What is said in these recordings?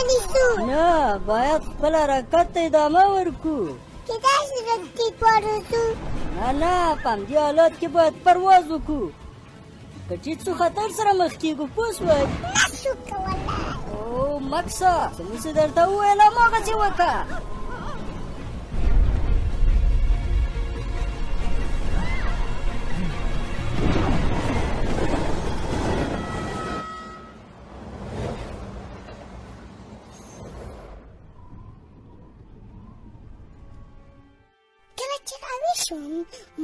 نیسو نه باید خپل حرکت ته ادامه ورکو کیدای شي رکتي پاروسو نه په همدې حالات کې باید پرواز وکړو که چېرې څه خطر سره مخ کېږو پوه شوئ نشو کولی او مکسه څنګه چې درته وویل هماغسې وکړه کله چې راویښ شوم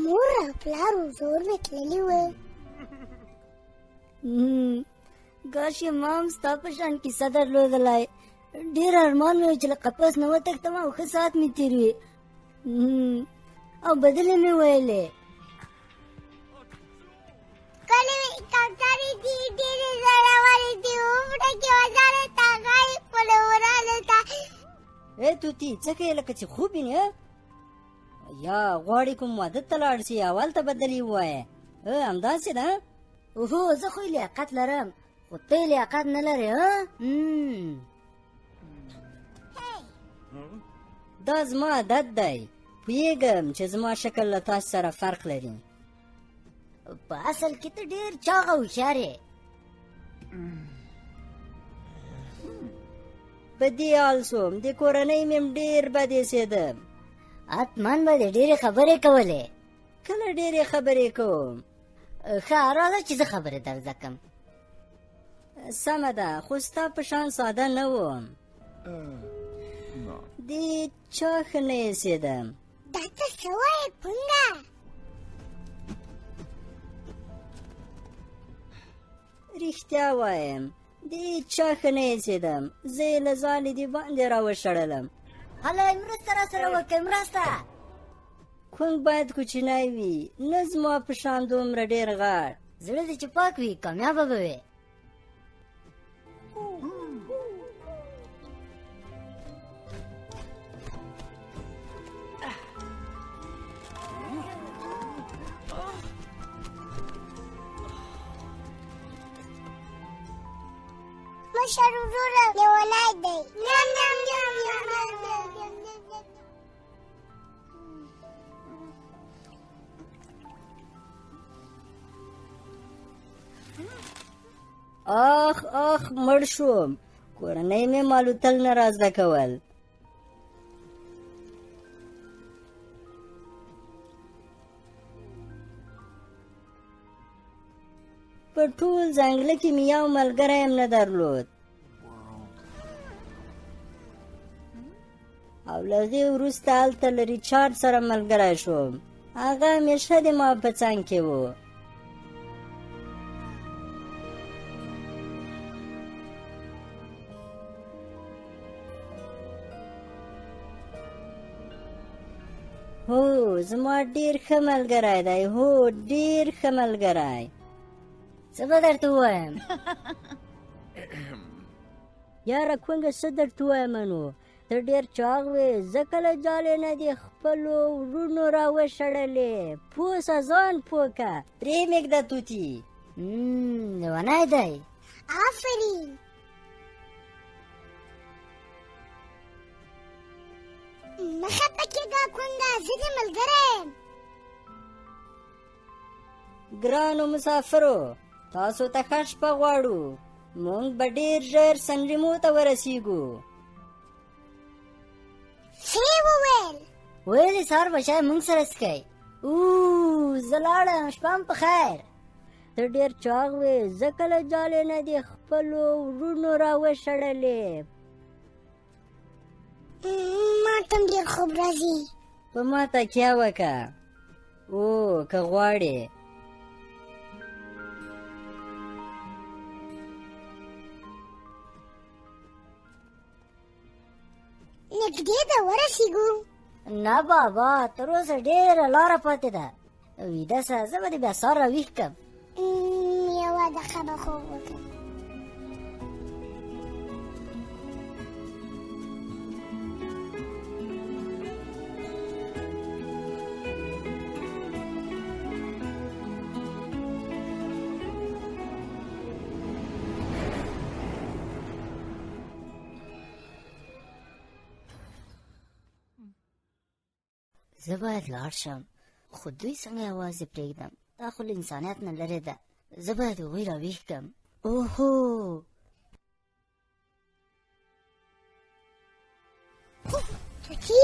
مور او پلار زور مې تللي وه کاش یې ما هم ستا په شان کیسه درلودلی ډېر ارمان مې و چې له قفس نه وتښتم او ښه ساعت مې تېر وي او بدلې مې ویلې کله کوترې دي ډېرې زړورې دي ومړه کې وزاره تاغای خپلو ورانو ته ای توتي څه کوې لکه چې خوب وینې یا غواړې کوم واده ته لاړ شي اول ته بدل یې ووایه همداسې ده اوهو زه خو لیاقت لرم خو ته لیاقت نه لرې دا زما عادت دی پوهېږم چې زما شکل له تاسو سره فرق لري په اصل کې ته ډېر چاغ او هوښیار یې په دې حال شوم د کورنۍ مې هم ډېر بد ایسېدم حتما به دې ډېرې خبرې کولې کله ډېرې خبرې کوم ښه راځه چې زه خبرې در زده کړم سمه ده خو ستا په شان ساده نه وم دې چا ښه نه ایسېدم دا ته څه وایې پونګه رښتیا وایم دې چا ښه نه ایسېدم زه یې له ځالې دې باندې راوشړلم هلئ مرسته راسره وکړئ مرسته کونګ باید کوچنی وي نه زما په شان دومره ډېر غټ زړه دې چې پاک وي کامیابه به وې مشر وروره لیونی دی آخ مړ شوم کورنۍ مې مالوتل نه را زده کول په ټول ځنګله کې مې یو ملګری هم نه درلود او له هغې وروسته هلته له ریچارډ سره ملګری شوم هغه همیشه د ما په څنګ کې و هو زما ډېر ښه ملګری دی هو ډېر ښه ملګری څه به درته ووایم یاره کونګه څه درته ووایم نو ته ډېر چاغ وې ځکه له جالې نه دې خپلو وروڼو راوشړلې پوه سه ځان پوه که پرېمږده توتي لیونی دی آفرین مه خفه کېږه کونډه زه دې ملګری یم ګرانو مسافرو تاسو ته ښه شپه غواړو موږ به ډېر ژر سنریمو ته ورسیږو څه یې وویل ویلې سهار به شاید موږ سره څکئ زه لاړم شپه هم په خیر ته ډېر چاغ وې ځکه له جالې نه دې خپلو وروڼو راوشړلې ما ته هم ډېر خوب راځي په ما تکیه وکړه که غواړې نږدې ده ورسېږو نه بابا تر اوسه ډېره لاره پاتې ده ویده سه زه به دې بیا سهار راویښ کړم یوه دقیقه به خوب وکړم زه باید لاړ شم، خو دوی څنګه یوازې پرېږدم؟ دا خو له انسانیت نه لرې ده. زه باید هغوی راویښ کړم. اوهو توتی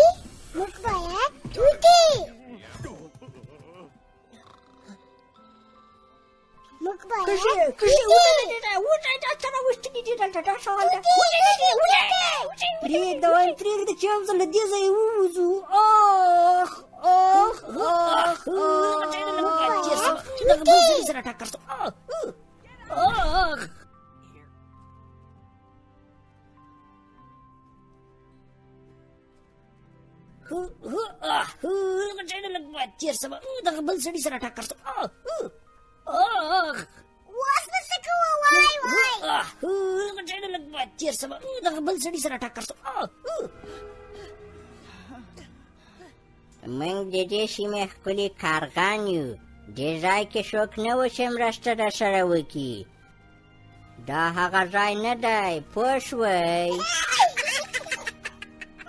موږ باید توتی موږ باید پرېږده چې یو ځل له دې ځایه ووځو. آخ آخ آخ دغه بل ځای سره ټکر شو. آخ تېر سمه دغه بل سړي سره ټکر شو. اوس به څه کوو؟ وای تېر سمه دغه بل سړي سره ټکر شو. موږ د دې سیمې ښکلي کارغان یو. دې ځای کې څوک نه و چې مرسته راسره وکړي. دا هغه ځای نه دی، پوه شوئ؟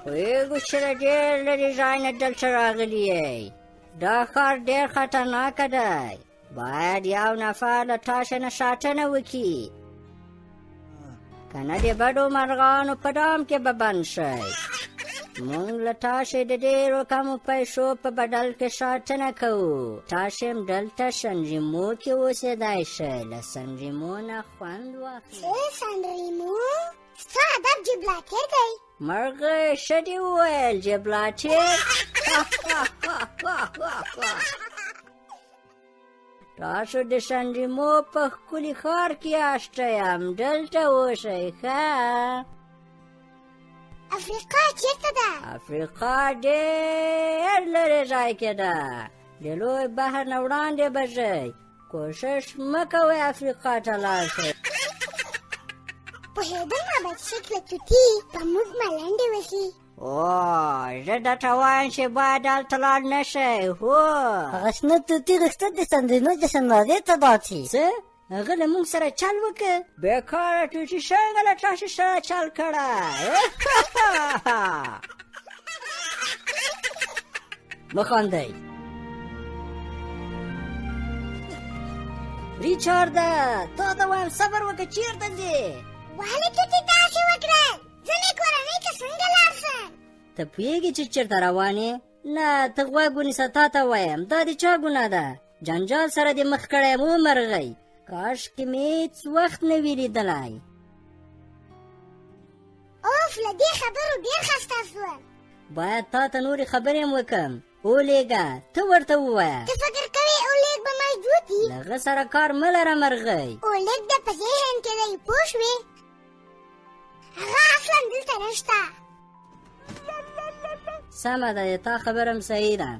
پوهېږو چې له ډېر لرې ځای نه دلته راغلي یئ. دا ښار ډېر خطرناکه دی. باید یو نفر له تاسې نه ساتنه وکړي، که نه د بدو مرغانو په دام کې به بند شئ. موږ له تاسې د ډېرو کمو پیسو په بدل کې ساتنه کوو. تاسې هم دلته سنریمو کې اوسېدی شئ. له سنریمو نه خوند واخلئ. څه سنریمو؟ ستا ادب جبلاتیر دی. مرغۍ ښه دې وویل جبلاتیر. تاسو د سنریمو په ښکلي ښار کې یاسته یم. دلته اوسئ ښه. افریقا چیرته ده؟ افریقا ډېر لرې ځای کې ده. د لوی بحر نه وړاندې به ځئ. کوشش مه کوئ افریقا ته لاړ شئ. پوهېدم ابد شکله توتي په موږ ملنډې وهي. زه درته وایم چې باید هلته لاړ نه شئ. هو هغه شنه توتي غوښتل د سنریمو جشنوارې ته داسې. څه؟ هغه له موږ سره چل وکړه؟ بېکاره توتي څنګه له تاسې سره چل کړی؟ مه خاندئ. ریچارده تا ته وایم صبر وکړه. چېرته ځې؟ ولې توتي داسې وکړل؟ زموږ کورنۍ ته څنګه لاړ شم؟ ته پوهېږې چې چېرته روان یې؟ نه ته غوږ ونیسه. تا ته وایم دا د چا ګناه ده؟ جنجال سره دې مخ کړی یم. ومرغۍ کاشکې مې هېڅ وخت نه وي لیدلی. اوف له دې خبرو ډېر خسته شوم. باید تا ته نورې خبرې هم وکړم. ولېږه ته ورته ووایه. ته فکر کوې اولېږ به موجود وي؟ له هغه سره کار مه لره مرغۍ. اولېږ د په ذهن کې دی، پوه شوې؟ هغه اصلا دلته نشته. سمه ده، تا خبره هم صحیح ده.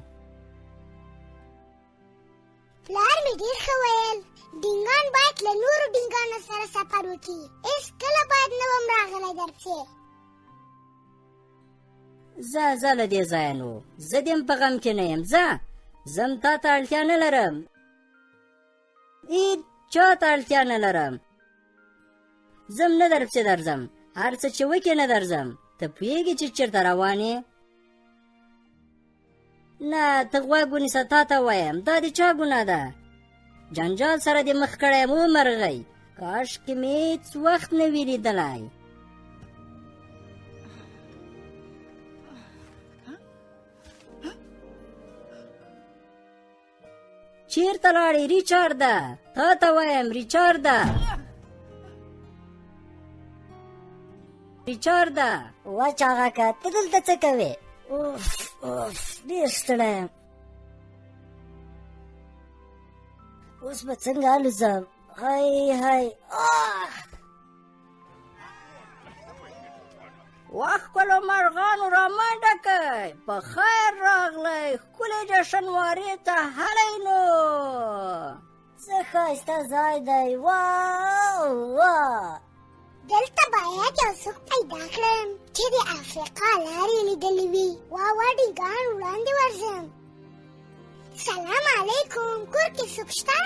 پلار مې ډېر ښه ویل ډینګان باید له نورو ډینګانو سره سفر وکړي. هېڅکله باید نه وم راغلی درپسې. ځه له دې ځایه نو. زه دې هم په غم کې نه یم. ځه زه هم تا ته اړتیا نه لرم. هېچا ته اړتیا نه لرم. زه هم نه درپسې درځم. هر څه چې وکړې نه درځم. ته پوهېږې چې چېرته روان یې؟ نه ته غوږ ونیسه. تا ته وایم دا د چا ګناه ده؟ جنجال سره دې مخ کړی یم. ومرغۍ کاشکې مې هېڅ وخت نه وي لیدلی. چېرته لاړې ریچارده؟ تا ته وایم ریچارده. ریچارده واچ هغه که ته دلته څه کوې؟ اوف ډېر ستړی یم. اوس به څنګه الوځم؟ هی ښکلو مرغانو رامنډه کوئ. په خیر راغلی ښکلې جشنوارې ته. هلئ نو څه ښایسته ځای دی. واه دلته باید یو څوک پیدا کړم چې د افریقا لارې لیدلې وي. ډینګان وړاندې ورځم. سلام علیکم، کور کې څوک شته؟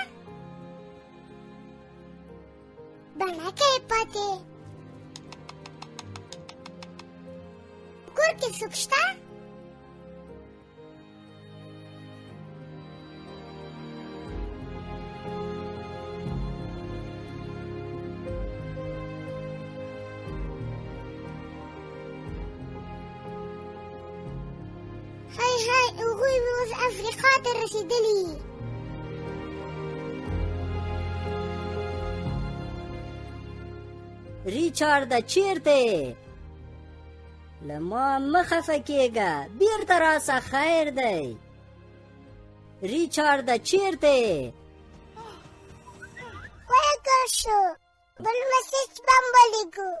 بڼکه یې پاتې. کور کې څوک شته؟ اوس افریقا ته رسېدلي. ریچارډه چیرته له ما مه خفه کېږه، بیرته راسه، خیر دی. ریچارډه چیرته ورکړ شو، بل مسیج به هم ولیږو.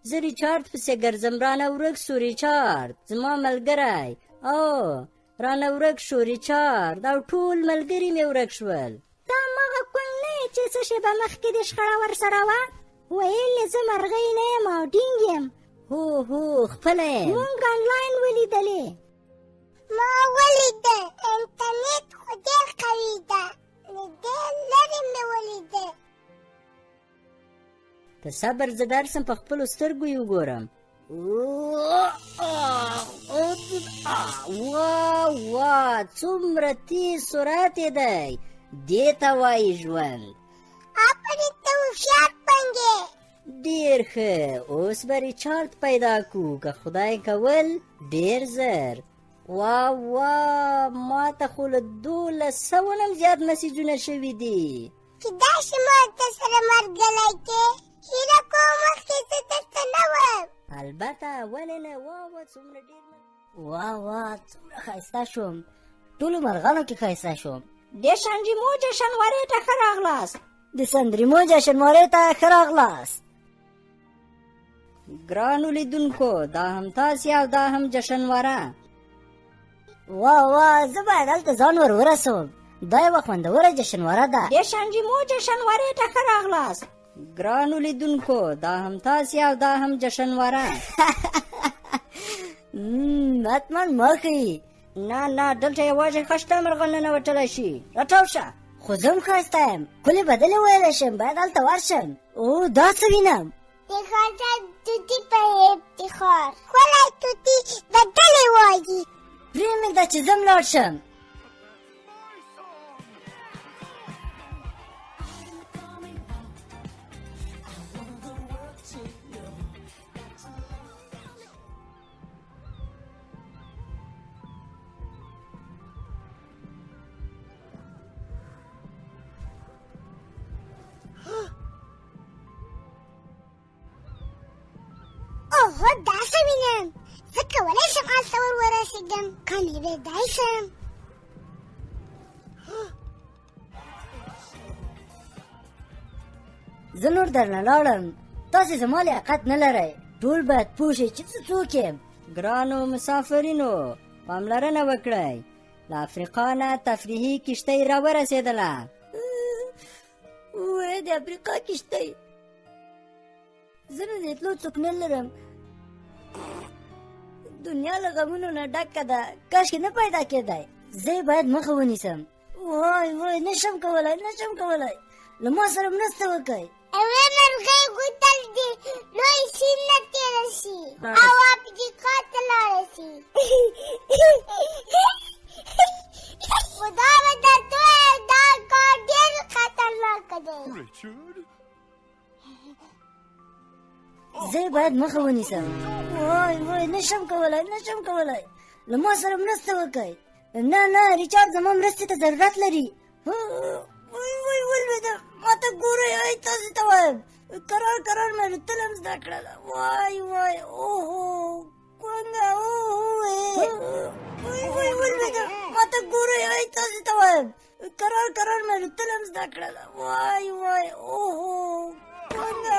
زه ریچارډ پسې ګرځم، رانه ورک شو ریچارډ، زما ملګری. او رانه ورک شو ریچارډ، او ټول ملګري مې ورک شول. دا مغه کوم نه چې څه شېبه مخکې د شخړه ورسره وه، ویل یې زه مرغۍ نه یم او ټینګ یم. هو خپله یم. مونږ انلاین ولیدلې. ما ولیده، انټرنېټ خو ډېر قوي ده، له ډېر لرې مې ولیده. ته صبر، زه درسم په خپلو سترګو یې وګورم. وا څومره تیز سرعت یې دی، دې ته وایي ژوند. آفرین ته هوښیار پنګې. ډېر ښه، اوس به ریچارډ پیدا کړو که خدای کول ډېر زر. وا ما ته خو له 1200 نه زیات مسیجونه شوي دي. چې داسې ما ته سره ملګری کې هیله کوم مخکې زه دلته نه وم. البته ولې نه. وا څومره ډېر وا څومره ښایسته شوم، ټولو مرغانو کې ښایسته شوم. د شانجیمو جشنوارې ته ښه راغلاست، د سندریمو جشنوارې ته ښه راغلاست. ګرانو لیدونکو، دا هم تاسې او دا هم جشنواره. وا زه باید هلته ځان ورسوم، دا یوه خوندوره جشنواره ده. د شانجیمو جشنوارې ته ښه راغلاست. ګرانو لیدونکو، دا هم تاسې او دا هم جشنواره. حتما مخې. نه دلته یوازې ښه شته مرغان ننوتلی شي. راټول شه. خو زه هم ښایسته یم، کلي بدلې ویلی شم، باید هلته ورشم. او دا څه وینم؟ د خاطر توتي په افتخار ښکلی توتي بدلې وایي. پرېمږده چې زه هم لاړ شم. اوه دا څه وینم، زه کولی شم هلته ورسېږم، که مې بیدای شم. زه نور درنه لاړم، تاسې زما لیاقت نه لرئ، ټول باید پوه شئ چې زه څوک یم. ګرانو مسافرینو، پاملرنه وکړئ، له افریقا نه تفریحي کښتۍ راورسېدله. وای د افریقا کښتۍ، زه نو د تلو څوک نه لرم. دنیا له غمونو نه ډکه ده، کاشکې نه پیدا کېدی. زه یې باید مخه ونیسم. وای نشم کولی، له ما سره مرسته وکړئ. یوه مرغۍ غوټل دي، لوی سیند نه تېره شي او افریقا ته لاړه شي. خو دا به درته ووایم، دا کار ډېر خطرناکه دی. زه یې باید مخه ونیسم. وای نشم کولی، له ما سره مرسته وکړئ. نه ریچارډ زما مرستې ته ضرورت لري. وای ولوېدم، ما ته ګورئ، تاسې ته وایم، کرار مې الوتل هم زده کړه ده. وای اوهو کونګه، وای ولوېدم، ما ته ګورئ، تاسې ته وایم، کرار مې الوتل هم زده کړه ده. وای اوهو کونګه،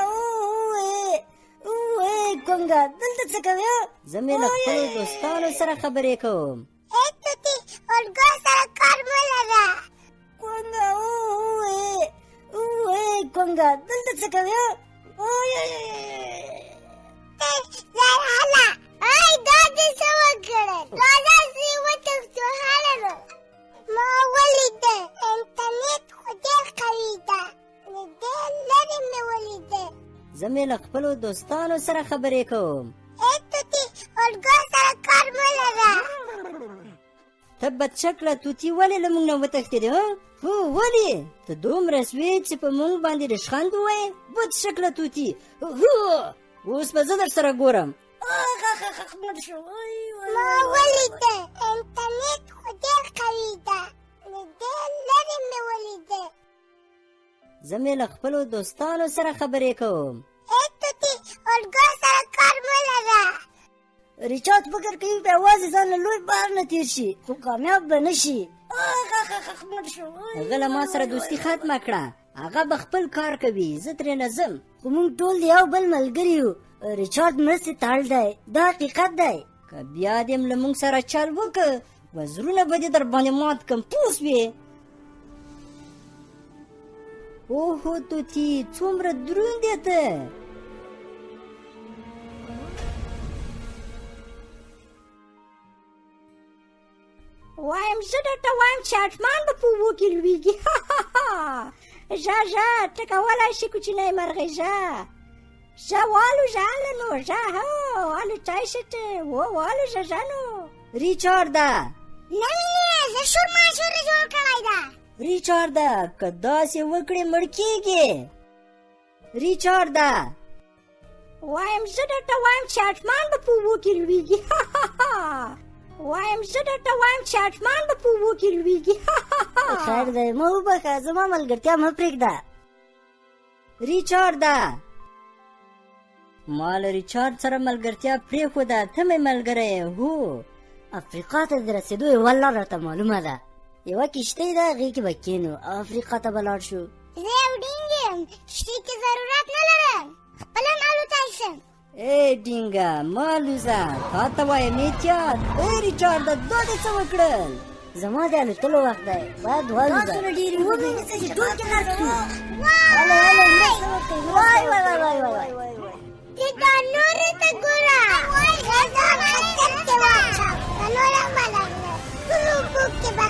کونګه دلته څه کوې؟ زه مې له خپلو دوستانو سره خبرې کوم. توتي اورګو سره کار مه لره. کونګه کونګه دلته څه کوې؟ زرحاله دا دې څه وکړل؟ راځه زه یې وتښتو هلنو. ما ولیده، انټرنېټ خو ډېر قوي ده، له ډېر لرې مې ولیده. زه مې له خپلو دوستانو سره خبرې کوم. توتي اورګو سره کار مه لره. ته بدشکله توتي، ولې له موږ نه وتښتېدې؟ هو ولې؟ ته دومره سوې چې په موږ باندې رشخند ووایې؟ بدشکله توتي، اوس به زه در سره ګورم. ما ولیده، انټرنیټ خو ډېر قوي ده نو ډېر لرې مې ولیده. زه مې له خپلو دوستانو سره خبرې کوم. ای توتي اورګو سره کار مه لره. ریچارډ فکر کوي په یوازې ځان له لوی بار نه تیر شي خو کامیاب به نه شي. هغه له ما سره دوستي ختمه کړه. هغه به خپل کار کوي، زه ترې نه ځم. خو موږ ټول د یو بل ملګري یو. ریچارډ مرستې ته اړ دی، دا حقیقت دی. که بیا دې له موږ سره چل وکړ وزرونه به دې در باندې مات کړم، پوه سوې؟ اوهو توتي څومره دروند دی ته. وایم زه درته وایم چې اټمان به په اوبو کې لویږي. ژه ژه ته کولی شي کوچنی مرغۍ ژه ژه والوژه هله نو ژه هو الوتای شې ته والوژه ژه نو. ریچارډه نه مینې زه شور ماشوره جوړ کړی ده. ریچارډه که داسې وکړې مړ کېږې. ریچارډه وایم زه درته وایم چې اټمان به په اوبو کې لویږي. وایم زه درته وایم چې اټمان به په اوبو کې لویږي. خیر دی مه وبخه، زما ملګرتیا مه پرېږده. ریچارډه ما له ریچارډ سره ملګرتیا پرېښوده، ته مې ملګری یې. هو افریقا ته د رسېدو یوه لار راته معلومه ده. یوه کښتۍ ده، هغې کې به کښېنو او افریقا ته به لاړ شو. زه یو ډینګ یم، کښتۍ کې ضرورت نه لرم، خپله هم الوتی شم. ای ډینګه ما الوزه، تا ته وایم احتیاط. ای ریچارډه دا دې څه وکړل؟ زما د الوتلو وخت دی، باید والوځه. تاسو نه ډېرې ومې نیسئ چې ټول کې ناست یو. وای وای وای وای وای چې دا نورو ته ګوره، زه ځان خطر کې واچوم، دا نور هم به راغله، ټول اوبو کې به